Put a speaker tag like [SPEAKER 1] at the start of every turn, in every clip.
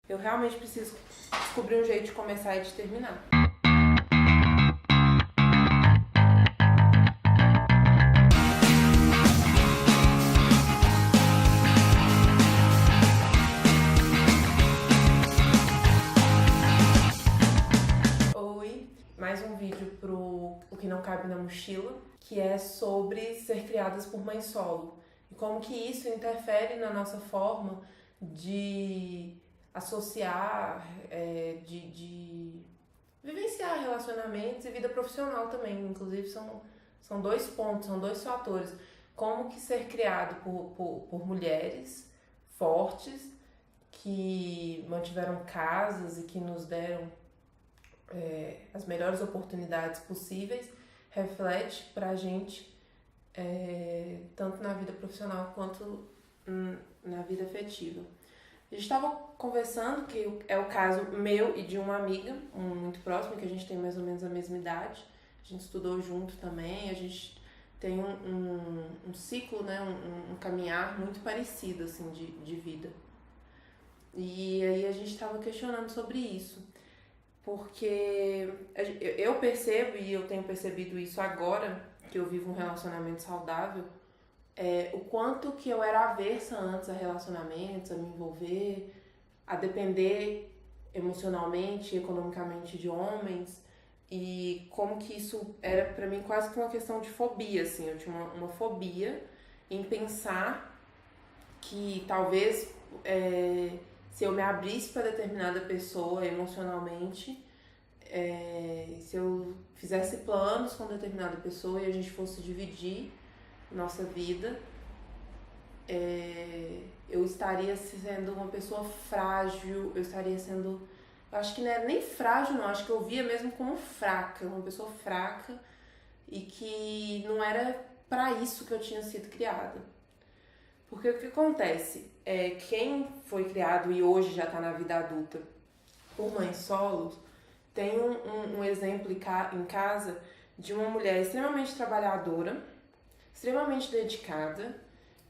[SPEAKER 1] Eu realmente preciso descobrir um jeito de começar e de terminar. Oi, mais um vídeo pro O Que Não Cabe na Mochila, que é sobre ser criadas por mãe solo. E como que isso interfere na nossa forma de associar, de vivenciar relacionamentos e vida profissional também. Inclusive são dois pontos, são dois fatores. Como que ser criado por mulheres fortes que mantiveram casas e que nos deram as melhores oportunidades possíveis reflete pra gente tanto na vida profissional quanto na vida afetiva. A gente estava conversando, que é o caso meu e de uma amiga muito próxima, que a gente tem mais ou menos a mesma idade. A gente estudou junto também, a gente tem um ciclo, né, um caminhar muito parecido assim, de vida. E aí a gente estava questionando sobre isso, porque eu percebo, e eu tenho percebido isso agora, que eu vivo um relacionamento saudável, o quanto que eu era aversa antes a relacionamentos, a me envolver, a depender emocionalmente e economicamente de homens, e como que isso era pra mim quase que uma questão de fobia, assim. Eu tinha uma fobia em pensar que talvez se eu me abrisse para determinada pessoa emocionalmente, se eu fizesse planos com determinada pessoa e a gente fosse dividir nossa vida, eu estaria sendo uma pessoa frágil, eu acho que não era nem frágil não, acho que eu via mesmo como fraca, uma pessoa fraca, e que não era para isso que eu tinha sido criada. Porque o que acontece? Quem foi criado e hoje já está na vida adulta por mães solos, tem um exemplo em casa de uma mulher extremamente trabalhadora, extremamente dedicada,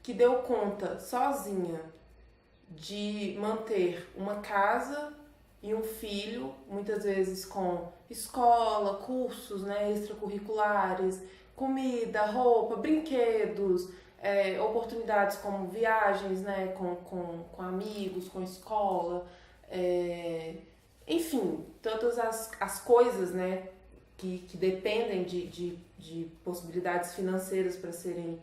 [SPEAKER 1] que deu conta sozinha de manter uma casa e um filho, muitas vezes com escola, cursos, né, extracurriculares, comida, roupa, brinquedos, oportunidades como viagens, né, com amigos, com escola, enfim, todas as coisas, né, que dependem de possibilidades financeiras para serem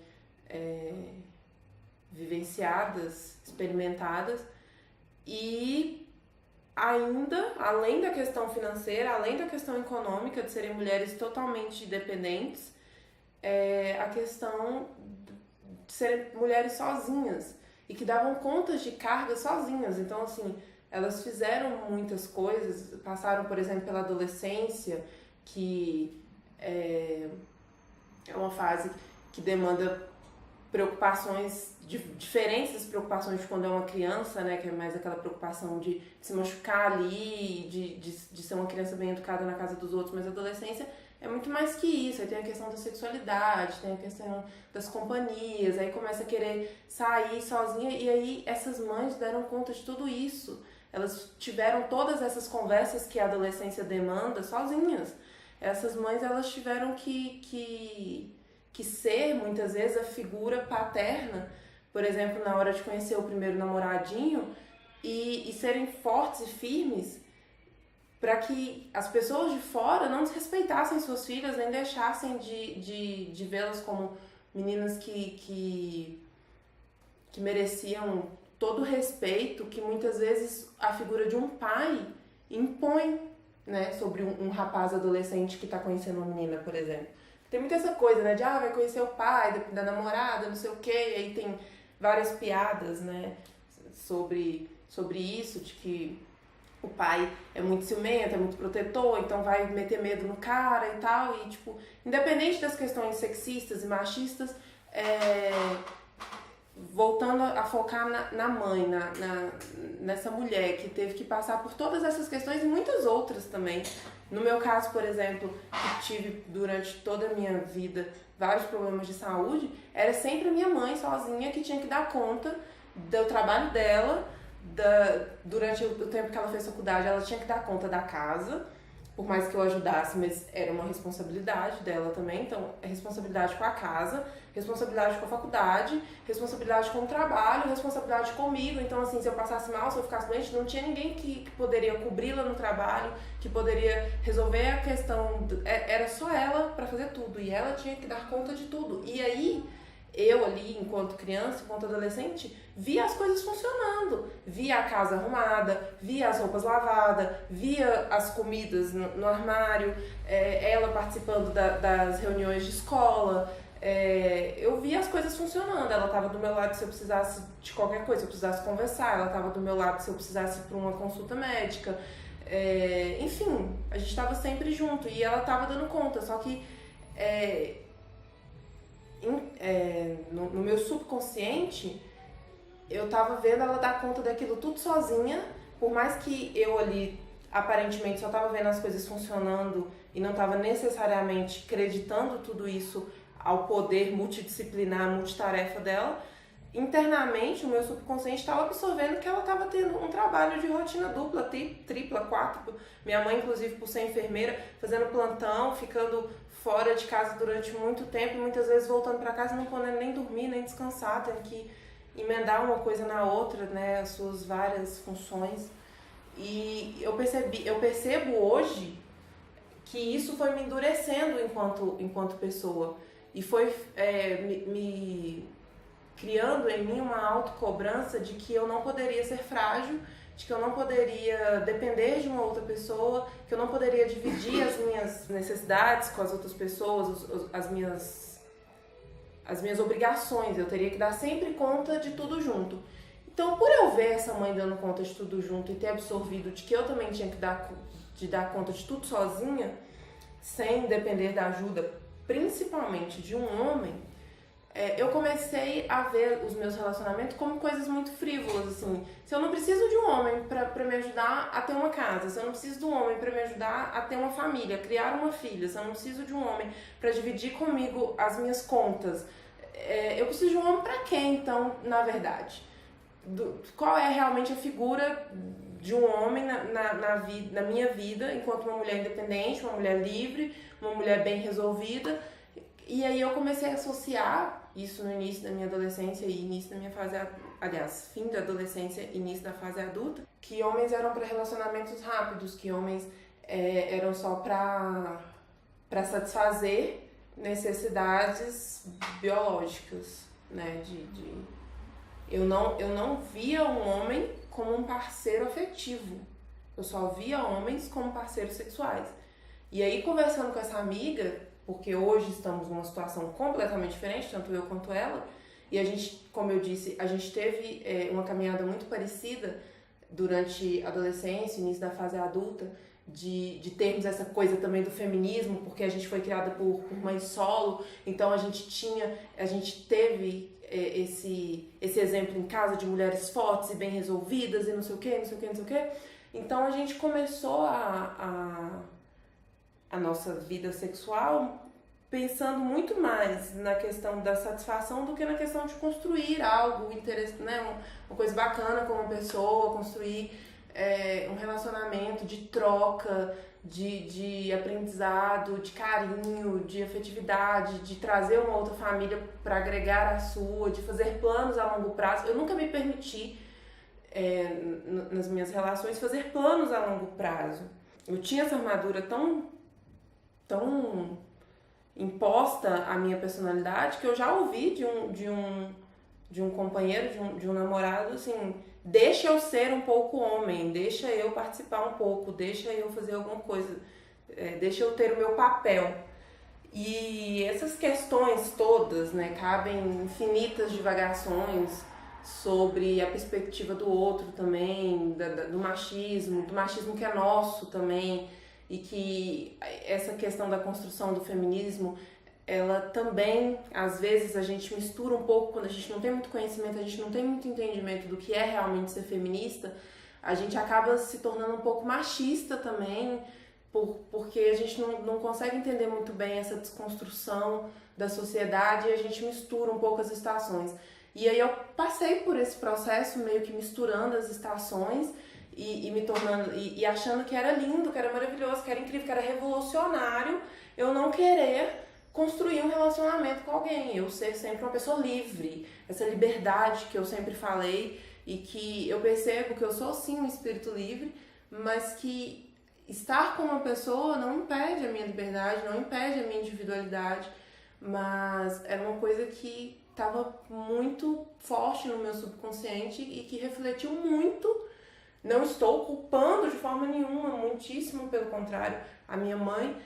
[SPEAKER 1] vivenciadas, experimentadas, e ainda, além da questão financeira, além da questão econômica de serem mulheres totalmente dependentes, a questão de serem mulheres sozinhas e que davam contas de carga sozinhas. Então, assim, elas fizeram muitas coisas, passaram, por exemplo, pela adolescência, que é uma fase que demanda preocupações diferentes das preocupações de quando é uma criança, né, que é mais aquela preocupação de se machucar ali, de ser uma criança bem educada na casa dos outros, mas a adolescência é muito mais que isso. Aí tem a questão da sexualidade, tem a questão das companhias, aí começa a querer sair sozinha, e aí essas mães deram conta de tudo isso. Elas tiveram todas essas conversas que a adolescência demanda sozinhas. Essas mães, elas tiveram que ser, muitas vezes, a figura paterna, por exemplo, na hora de conhecer o primeiro namoradinho, e serem fortes e firmes para que as pessoas de fora não desrespeitassem suas filhas, nem deixassem de vê-las como meninas que mereciam todo o respeito que muitas vezes a figura de um pai impõe, né, sobre um rapaz adolescente que está conhecendo uma menina, por exemplo. Tem muita essa coisa, né, de vai conhecer o pai da namorada, não sei o quê, e aí tem várias piadas, né, sobre isso, de que o pai é muito ciumento, é muito protetor, então vai meter medo no cara e tal, e tipo, independente das questões sexistas e machistas, voltando a focar na mãe, nessa mulher que teve que passar por todas essas questões e muitas outras também. No meu caso, por exemplo, que tive durante toda a minha vida vários problemas de saúde, era sempre a minha mãe sozinha que tinha que dar conta do trabalho dela, durante o tempo que ela fez faculdade, ela tinha que dar conta da casa, por mais que eu ajudasse, mas era uma responsabilidade dela também. Então, é responsabilidade com a casa, responsabilidade com a faculdade, responsabilidade com o trabalho, responsabilidade comigo. Então, assim, se eu passasse mal, se eu ficasse doente, não tinha ninguém que poderia cobri-la no trabalho, que poderia resolver a questão. Era só ela para fazer tudo, e ela tinha que dar conta de tudo. E aí, eu ali, enquanto criança, enquanto adolescente, via as coisas funcionando. Via a casa arrumada, via as roupas lavadas, via as comidas no armário, ela participando das reuniões de escola. Eu via as coisas funcionando. Ela estava do meu lado se eu precisasse de qualquer coisa, se eu precisasse conversar. Ela estava do meu lado se eu precisasse ir para uma consulta médica. Enfim, a gente estava sempre junto e ela estava dando conta. Só que no meu subconsciente, eu tava vendo ela dar conta daquilo tudo sozinha, por mais que eu ali aparentemente só tava vendo as coisas funcionando e não tava necessariamente acreditando tudo isso ao poder multidisciplinar, multitarefa dela. Internamente, o meu subconsciente estava absorvendo que ela estava tendo um trabalho de rotina dupla, tripla, quádrupla. Minha mãe, inclusive, por ser enfermeira, fazendo plantão, ficando fora de casa durante muito tempo e muitas vezes voltando para casa não podendo nem dormir, nem descansar, tendo que emendar uma coisa na outra, né, as suas várias funções. E eu percebo hoje que isso foi me endurecendo enquanto pessoa e foi me criando em mim uma autocobrança de que eu não poderia ser frágil, de que eu não poderia depender de uma outra pessoa, que eu não poderia dividir as minhas necessidades com as outras pessoas, as minhas obrigações. Eu teria que dar sempre conta de tudo junto. Então, por eu ver essa mãe dando conta de tudo junto e ter absorvido de que eu também tinha que dar conta de tudo sozinha, sem depender da ajuda, principalmente de um homem, eu comecei a ver os meus relacionamentos como coisas muito frívolas, assim. Se eu não preciso de um homem pra me ajudar a ter uma casa, se eu não preciso de um homem pra me ajudar a ter uma família, criar uma filha, se eu não preciso de um homem pra dividir comigo as minhas contas, eu preciso de um homem pra quê, então, na verdade? Qual é realmente a figura de um homem na minha vida, enquanto uma mulher independente, uma mulher livre, uma mulher bem resolvida? E aí eu comecei a associar isso no início da minha adolescência e início da minha fase, aliás, fim da adolescência e início da fase adulta, que homens eram para relacionamentos rápidos, que homens eram só para satisfazer necessidades biológicas, né? Eu não via um homem como um parceiro afetivo, eu só via homens como parceiros sexuais. E aí, conversando com essa amiga, porque hoje estamos numa situação completamente diferente, tanto eu quanto ela, e a gente, como eu disse, a gente teve uma caminhada muito parecida durante a adolescência, início da fase adulta, de termos essa coisa também do feminismo, porque a gente foi criada por mãe solo, então a gente teve esse exemplo em casa de mulheres fortes e bem resolvidas e não sei o que. Então a gente começou a nossa vida sexual pensando muito mais na questão da satisfação do que na questão de construir algo interessante, né? Uma coisa bacana com uma pessoa, construir um relacionamento de troca, de aprendizado, de carinho, de afetividade, de trazer uma outra família para agregar a sua, de fazer planos a longo prazo. Eu nunca me permiti, nas minhas relações, fazer planos a longo prazo. Eu tinha essa armadura tão imposta à minha personalidade que eu já ouvi de um companheiro, de um namorado, assim, deixa eu ser um pouco homem, deixa eu participar um pouco, deixa eu fazer alguma coisa, deixa eu ter o meu papel. E essas questões todas, né, cabem infinitas divagações sobre a perspectiva do outro também, do machismo que é nosso também, e que essa questão da construção do feminismo, ela também, às vezes, a gente mistura um pouco, quando a gente não tem muito conhecimento, a gente não tem muito entendimento do que é realmente ser feminista, a gente acaba se tornando um pouco machista também, porque a gente não consegue entender muito bem essa desconstrução da sociedade e a gente mistura um pouco as estações. E aí eu passei por esse processo meio que misturando as estações e me tornando e achando que era lindo, que era maravilhoso, que era incrível, que era revolucionário eu não querer construir um relacionamento com alguém, eu ser sempre uma pessoa livre, essa liberdade que eu sempre falei e que eu percebo que eu sou sim um espírito livre, mas que estar com uma pessoa não impede a minha liberdade, não impede a minha individualidade, mas era uma coisa que estava muito forte no meu subconsciente e que refletiu muito. Não estou culpando de forma nenhuma, muitíssimo pelo contrário, a minha mãe,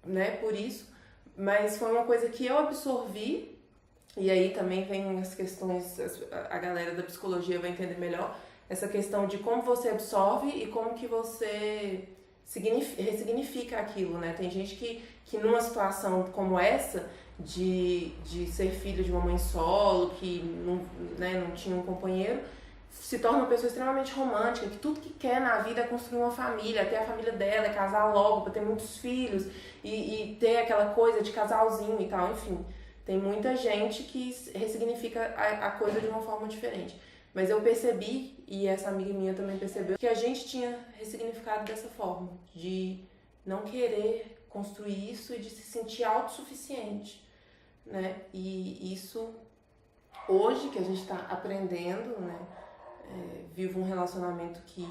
[SPEAKER 1] né, por isso, mas foi uma coisa que eu absorvi, e aí também vem as questões, a galera da psicologia vai entender melhor, essa questão de como você absorve e como que você ressignifica aquilo, né? Tem gente que numa situação como essa, de ser filho de uma mãe solo, que não, né, não tinha um companheiro, se torna uma pessoa extremamente romântica, que tudo que quer na vida é construir uma família, ter a família dela, é casar logo, para ter muitos filhos e ter aquela coisa de casalzinho e tal, enfim. Tem muita gente que ressignifica a coisa de uma forma diferente. Mas eu percebi, e essa amiga minha também percebeu, que a gente tinha ressignificado dessa forma, de não querer construir isso e de se sentir autossuficiente, né? E isso, hoje que a gente está aprendendo, né? Vivo um relacionamento que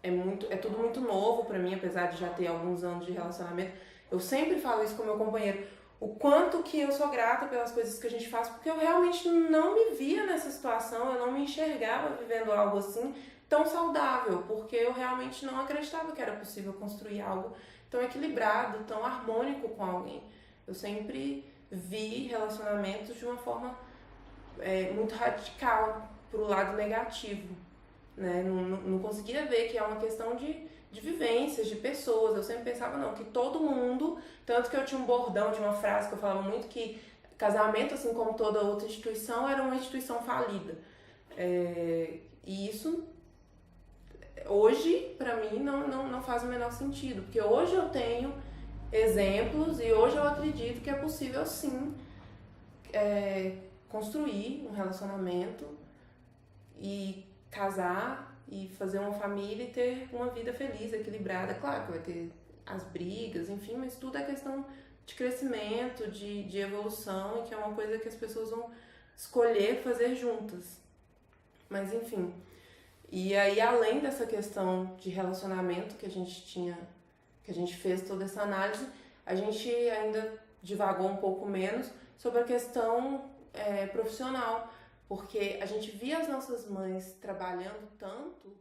[SPEAKER 1] é tudo muito novo pra mim, apesar de já ter alguns anos de relacionamento. Eu sempre falo isso com meu companheiro, o quanto que eu sou grata pelas coisas que a gente faz, porque eu realmente não me via nessa situação, eu não me enxergava vivendo algo assim tão saudável, porque eu realmente não acreditava que era possível construir algo tão equilibrado, tão harmônico com alguém. Eu sempre vi relacionamentos de uma forma muito radical, pro lado negativo, né? Não conseguia ver que é uma questão de vivências, de pessoas. Eu sempre pensava, não, que todo mundo, tanto que eu tinha um bordão de uma frase que eu falava muito, que casamento, assim como toda outra instituição, era uma instituição falida. E isso, hoje, pra mim, não faz o menor sentido, porque hoje eu tenho exemplos e hoje eu acredito que é possível, sim, construir um relacionamento e casar e fazer uma família e ter uma vida feliz, equilibrada. Claro que vai ter as brigas, enfim, mas tudo é questão de crescimento, de evolução, e que é uma coisa que as pessoas vão escolher fazer juntas. Mas enfim. E aí, além dessa questão de relacionamento que a gente fez toda essa análise, a gente ainda divagou um pouco menos sobre a questão profissional, porque a gente via as nossas mães trabalhando tanto